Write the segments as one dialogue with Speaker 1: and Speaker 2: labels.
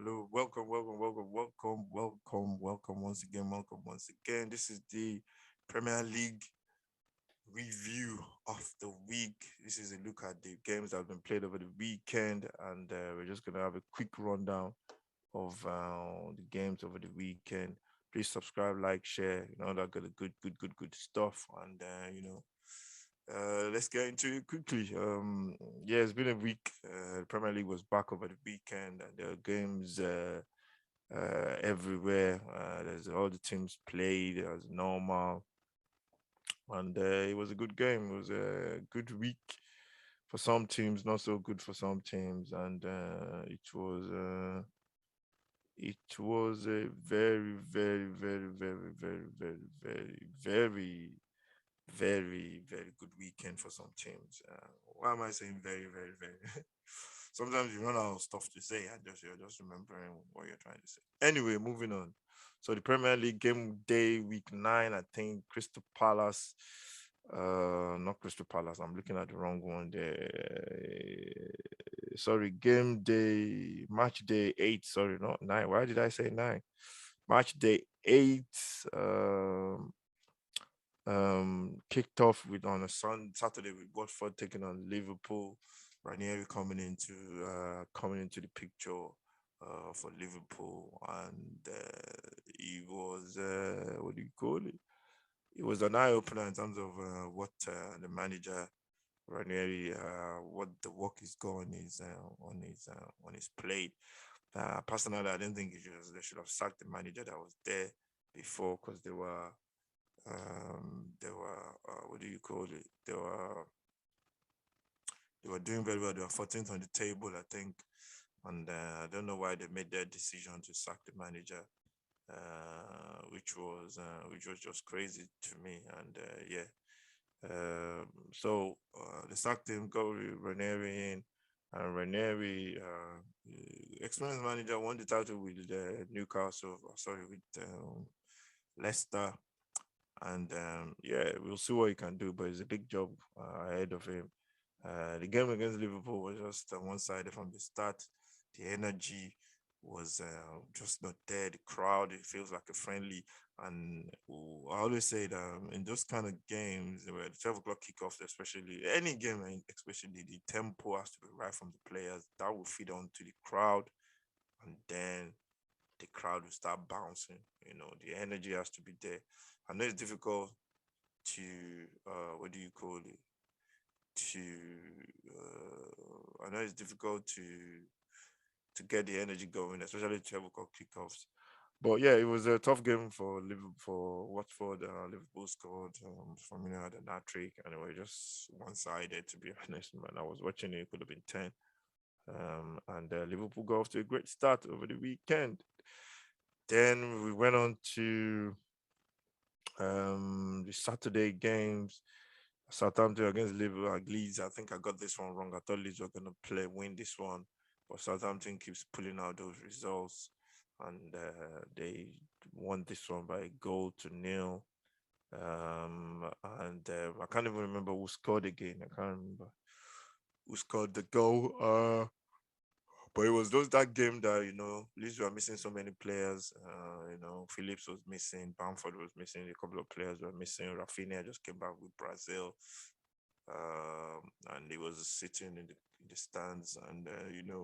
Speaker 1: Hello, welcome once again. This is the Premier League review of the week. This is a look at the games that have been played over the weekend, and we're just gonna have a quick rundown of the games over the weekend. Please subscribe, like, share, that good stuff, and let's get into it quickly. Yeah, it's been a week. The Premier League was back over the weekend, and there are games everywhere. There's all the teams played as normal, and it was a good game. It was a good week for some teams, not so good for some teams, and it was a very good weekend for some teams. Why am I saying very? Sometimes you run out of stuff to say. You're just remembering what you're trying to say. Anyway, moving on. So the Premier League game day week 9, I think Crystal Palace. Not Crystal Palace. I'm looking at the wrong one there. Sorry, game day, match day 8. Sorry, not 9. Why did I say 9? Match day 8. Kicked off with on a Saturday with Watford taking on Liverpool. Ranieri coming into the picture for Liverpool, and he was what do you call it? It was an eye opener in terms of what the manager Ranieri, what the work is going is on his plate. Personally, I didn't think they should have sacked the manager that was there before, because they were what do you call it? They were doing very well. They were 14th on the table, I think, and I don't know why they made their decision to sack the manager, which was just crazy to me. And yeah, so they sacked him, got Ranieri in, and Ranieri, experienced manager, won the title with Newcastle. Sorry, with Leicester, and yeah, we'll see what he can do. But it's a big job ahead of him. The game against Liverpool was just one-sided from the start. The energy was just not there. The crowd, it feels like a friendly. And I always say that in those kind of games, where the 12 o'clock kickoffs, especially any game, especially the tempo has to be right from the players. That will feed on to the crowd, and then the crowd will start bouncing. The energy has to be there. I know it's difficult to what do you call it? To I know it's difficult to get the energy going, especially 12 o'clock kickoffs. But yeah, it was a tough game for Liverpool, for Watford. Liverpool scored from had a hat trick, and it was just one-sided. To be honest, man, I was watching it; it could have been 10. And Liverpool got off to a great start over the weekend. Then we went on to the Saturday games. Southampton against Liverpool, Leeds. I think I got this one wrong. I thought Leeds were gonna win this one, but Southampton keeps pulling out those results, and they won this one by a goal to nil. And I can't even remember who scored again. I can't remember who scored the goal. But it was those that game that Leeds were missing so many players. Phillips was missing, Bamford was missing, a couple of players were missing. Rafinha just came back with Brazil, and he was sitting in the stands. And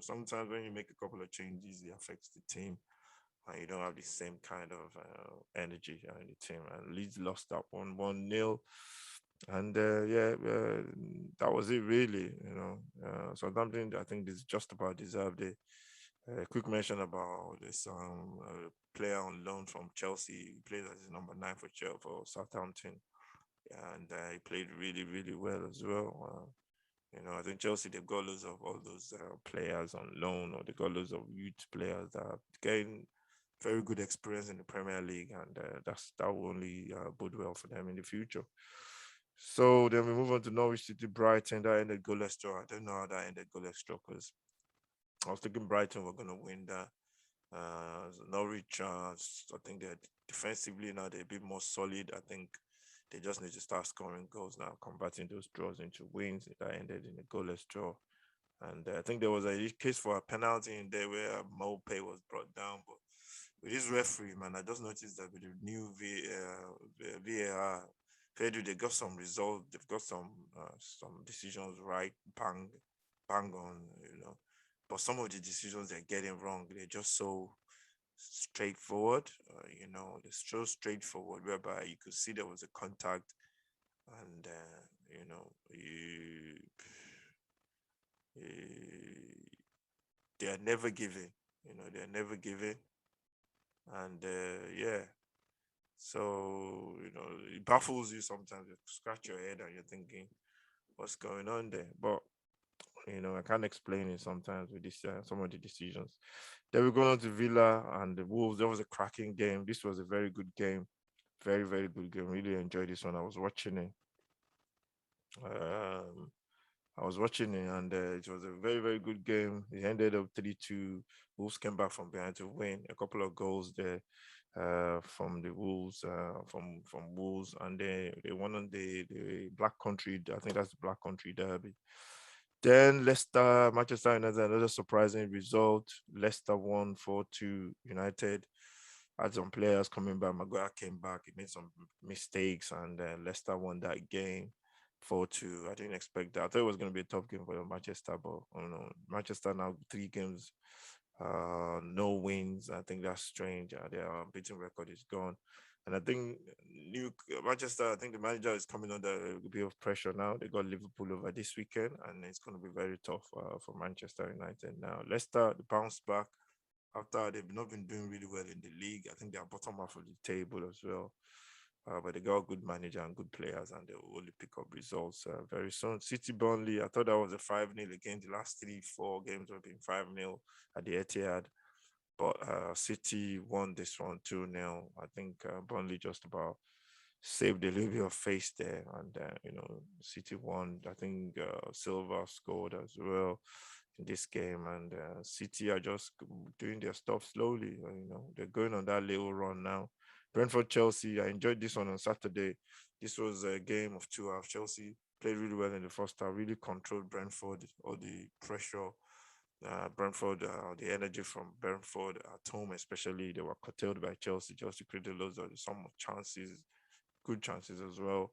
Speaker 1: sometimes when you make a couple of changes, it affects the team, and you don't have the same kind of energy in the team. And Leeds lost that 1-1-0. And yeah, that was it really. So something I think is just about deserved it. Quick mention about this player on loan from Chelsea. He played as number 9 for Chelsea, for Southampton, and he played really, really well as well. I think Chelsea, they've got loads of all those players on loan, or they got loads of youth players that are getting very good experience in the Premier League, and that will only bode well for them in the future. So then we move on to Norwich City, Brighton. That ended goalless draw. I don't know how that ended goalless draw, because I was thinking Brighton were gonna win that. Norwich, I think they're defensively now they're a bit more solid. I think they just need to start scoring goals now, converting those draws into wins. That ended in a goalless draw. And I think there was a case for a penalty in there where Mope was brought down. But with this referee, man, I just noticed that with the new VAR, Pedro, they got some results. They've got some decisions right, bang on, you know. But some of the decisions they're getting wrong, they're just so straightforward. They're so straightforward, whereby you could see there was a contact, and you they are never giving. They're never giving, and yeah. So it baffles you sometimes. You scratch your head and you're thinking, what's going on there? But I can't explain it sometimes with this some of the decisions. Then we go on to Villa and the Wolves. There was a cracking game. This was a very good game, very very good game. Really enjoyed this one. I was watching it. Um, I was watching it, and it was a very, very good game. It ended up 3-2. Wolves came back from behind to win. A couple of goals there from the Wolves, from Wolves, and they won on the Black Country. I think that's the Black Country Derby. Then Leicester, Manchester United, another surprising result. Leicester won 4-2. United had some players coming back. Maguire came back. He made some mistakes, and Leicester won that game 4-2. I didn't expect that. I thought it was going to be a tough game for Manchester, but Manchester now 3 games, no wins. I think that's strange. Their unbeaten record is gone. And I think New Manchester, I think the manager is coming under a bit of pressure now. They got Liverpool over this weekend, and it's going to be very tough for Manchester United now. Leicester, the bounce back after they've not been doing really well in the league. I think they're bottom half of the table as well. But they got a good manager and good players, and they will only pick up results very soon. City Burnley, I thought that was a 5-0 again. The last 3-4 games have been 5-0 at the Etihad. But City won this one 2-0. I think Burnley just about saved a little bit of face there. And, City won. I think Silva scored as well in this game. And City are just doing their stuff slowly. They're going on that little run now. Brentford Chelsea, I enjoyed this one on Saturday. This was a game of 2 halves. Chelsea played really well in the first half, really controlled Brentford, all the pressure. Brentford, the energy from Brentford at home, especially, they were curtailed by Chelsea. Chelsea created loads of some chances, good chances as well.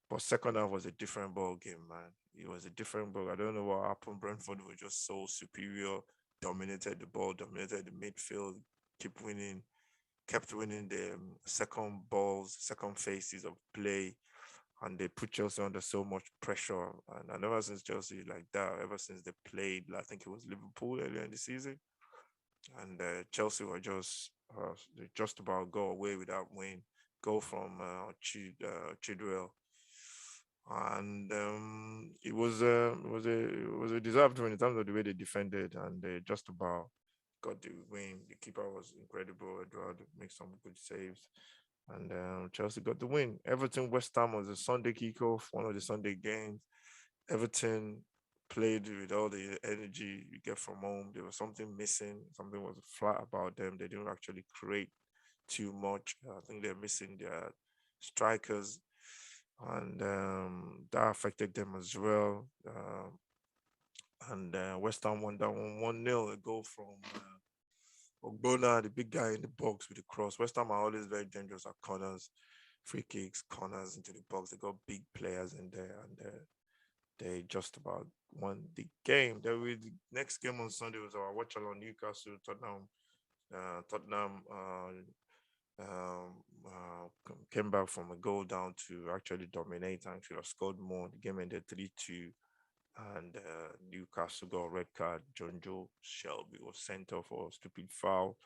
Speaker 1: But second half was a different ball game, man. It was a different ball. I don't know what happened. Brentford were just so superior, dominated the ball, dominated the midfield, keep winning, kept winning the second balls, second phases of play, and they put Chelsea under so much pressure. And ever since Chelsea like that, ever since they played, I think it was Liverpool earlier in the season, and Chelsea were just about go away without win, go from Chidwell, and it was a deserved win in terms of the way they defended, and they just about got the win. The keeper was incredible. Edward made some good saves, and Chelsea got the win. Everton West Ham was a Sunday kickoff, one of the Sunday games. Everton played with all the energy you get from home. There was something missing. Something was flat about them. They didn't actually create too much. I think they're missing their strikers, and that affected them as well. And West Ham won that 1-0. A goal from Ogbonna, the big guy in the box with the cross. West Ham are always very dangerous at corners, free kicks, corners into the box. They got big players in there, and they just about won the game. The next game on Sunday was our watch along Newcastle, Tottenham. Tottenham came back from a goal down to actually dominate and should have scored more. The game ended 3-2, and Newcastle got a red card. John Joe Shelby was sent off for a stupid foul.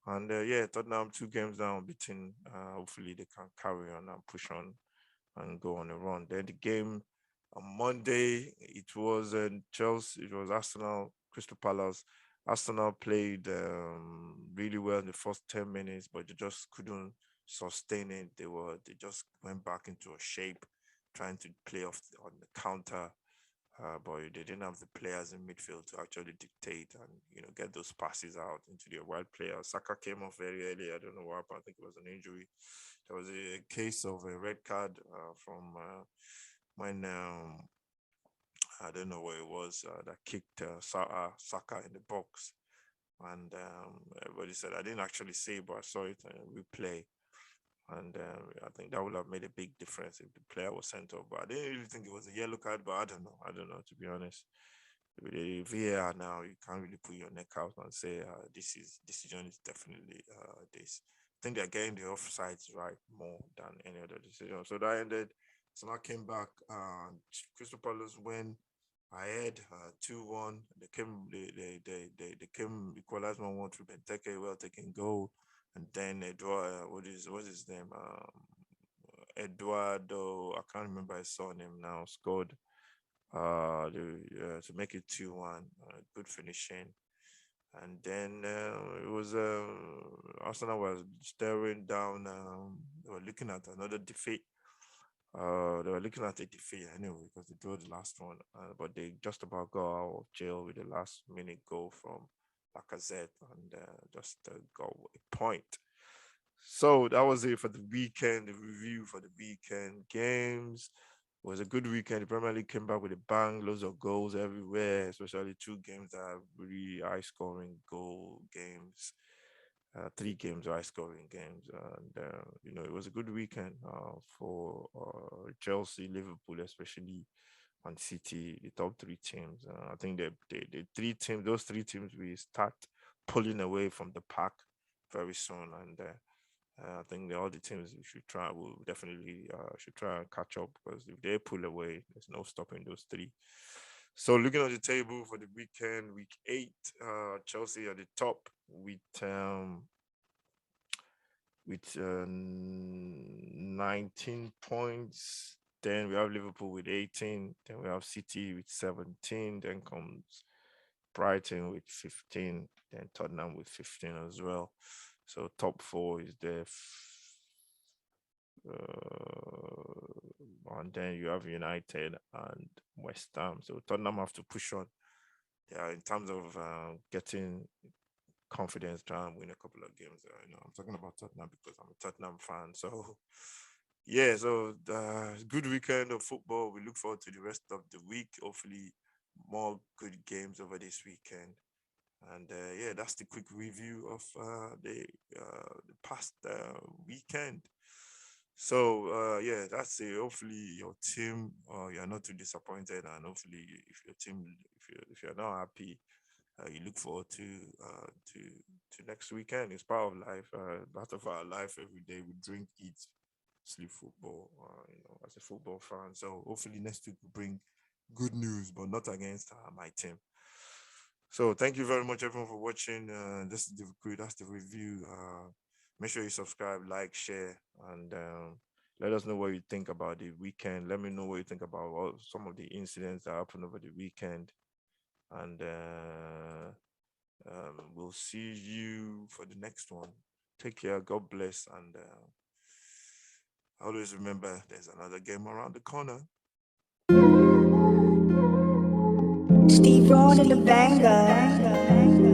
Speaker 1: And yeah, Tottenham 2 games down, beating. Hopefully, they can carry on and push on and go on a run. Then the game on Monday, it was Chelsea, it was Arsenal, Crystal Palace. Arsenal played really well in the first 10 minutes, but they just couldn't sustain it. They just went back into a shape, trying to play off on the counter. But they didn't have the players in midfield to actually dictate and get those passes out into their wide players. Saka came off very early. I don't know what happened. I think it was an injury. There was a case of a red card from when I don't know where it was that kicked Saka in the box. And everybody said, I didn't actually see it, but I saw it replay. And I think that would have made a big difference if the player was sent off. But I didn't really think it was a yellow card, but I don't know. I don't know, to be honest. With the VAR now, you can't really put your neck out and say this decision is definitely this. I think they're getting the offsides right more than any other decision. So that ended. So I came back. Crystal Palace win ahead 2-1. They came equalized 1-1 through Benteke, well taken goal, and then Eduardo, what's his name? Eduardo, I can't remember his surname now, scored to make it 2-1. Good finishing. And then it was Arsenal was staring down. They were looking at another defeat. They were looking at a defeat anyway because they drew the last one, but they just about got out of jail with the last minute goal from Lacazette and just got a point. So that was it for the weekend. The review for the weekend games. It was a good weekend. The Premier League came back with a bang, loads of goals everywhere, especially two games that are really high-scoring goal games. 3 games, high-scoring games, and it was a good weekend for Chelsea, Liverpool, especially Man City, the top 3 teams. I think the 3 teams, those 3 teams, we start pulling away from the pack very soon, and I think all the teams will definitely should try and catch up, because if they pull away, there's no stopping those 3. So looking at the table for the weekend, week 8, Chelsea at the top with 19 points. Then we have Liverpool with 18. Then we have City with 17. Then comes Brighton with 15. Then Tottenham with 15 as well. So top 4 is there. And then you have United and West Ham. So Tottenham have to push on. In terms of getting confidence, try and win a couple of games. I'm talking about Tottenham because I'm a Tottenham fan. So yeah, so good weekend of football. We look forward to the rest of the week. Hopefully, more good games over this weekend. And yeah, that's the quick review of the past weekend. So yeah, that's it. Hopefully your team, you're not too disappointed, and hopefully if your team, if you're not happy, you look forward to next weekend. It's part of life. Part of our life every day. We drink, eat, sleep football. As a football fan. So hopefully next week will bring good news, but not against my team. So thank you very much, everyone, for watching. That's the review. Make sure you subscribe, like, share, and let us know what you think about the weekend. Let me know what you think about some of the incidents that happened over the weekend. And we'll see you for the next one. Take care. God bless. And always remember, there's another game around the corner.
Speaker 2: Steve Ron and the banger.